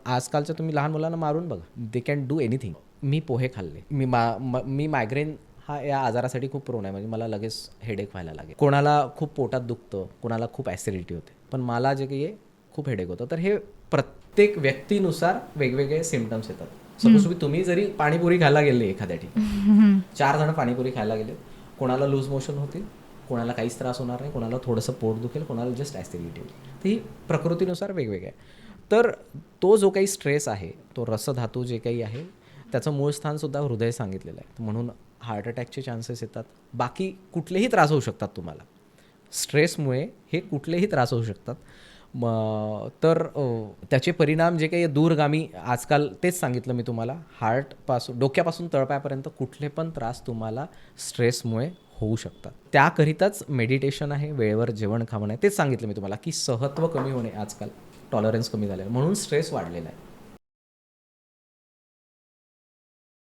आजकालच्या तुम्ही लहान मुलांना मारून बघा, दे कॅन डू एनिथिंग. मी पोहे खाल्ले, मी मायग्रेन हा या आजारासाठी खूप प्रोन आहे. म्हणजे मला लगेच हेडेक व्हायला लागेल. कोणाला खूप पोटात दुखतं, कोणाला खूप ॲसिडिटी होते, पण मला जे काही आहे खूप हेडेक होतं. तर हे प्रत्येक व्यक्तीनुसार वेगवेगळे सिम्पटम्स येतात. सपोज तुम्ही जरी पाणीपुरी खायला गेले एखाद्या ठिकाणी, 4 जण पाणीपुरी खायला गेले, कोणाला लूज मोशन होतील, कोणाला काहीच त्रास होणार नाही, कोणाला थोडंसं पोट दुखेल, कोणाला जस्ट ॲसिडिटी होईल. तर ही प्रकृतीनुसार वेगवेगळं आहे. तर तो जो काही स्ट्रेस आहे, तो रसधातू जे काही आहे, त्याचं मूळ स्थानसुद्धा हृदय सांगितलेलं आहे. म्हणून हार्ट अटॅकचे चान्सेस येतात. बाकी कुठलेही त्रास होऊ शकतात तुम्हाला. स्ट्रेसमुळे हे कुठलेही त्रास होऊ शकतात. तर त्याचे परिणाम जे काही दूरगामी, आजकाल तेच सांगितलं मी तुम्हाला, हार्टपासून डोक्यापासून तळपायापर्यंत कुठले पण त्रास तुम्हाला स्ट्रेसमुळे होऊ शकतात. त्याकरिताच मेडिटेशन आहे, वेळेवर जेवण खावण आहे. तेच सांगितलं मी तुम्हाला की सहत्व कमी होणे, आजकाल टॉलरन्स कमी झालेलं, म्हणून स्ट्रेस वाढलेला आहे.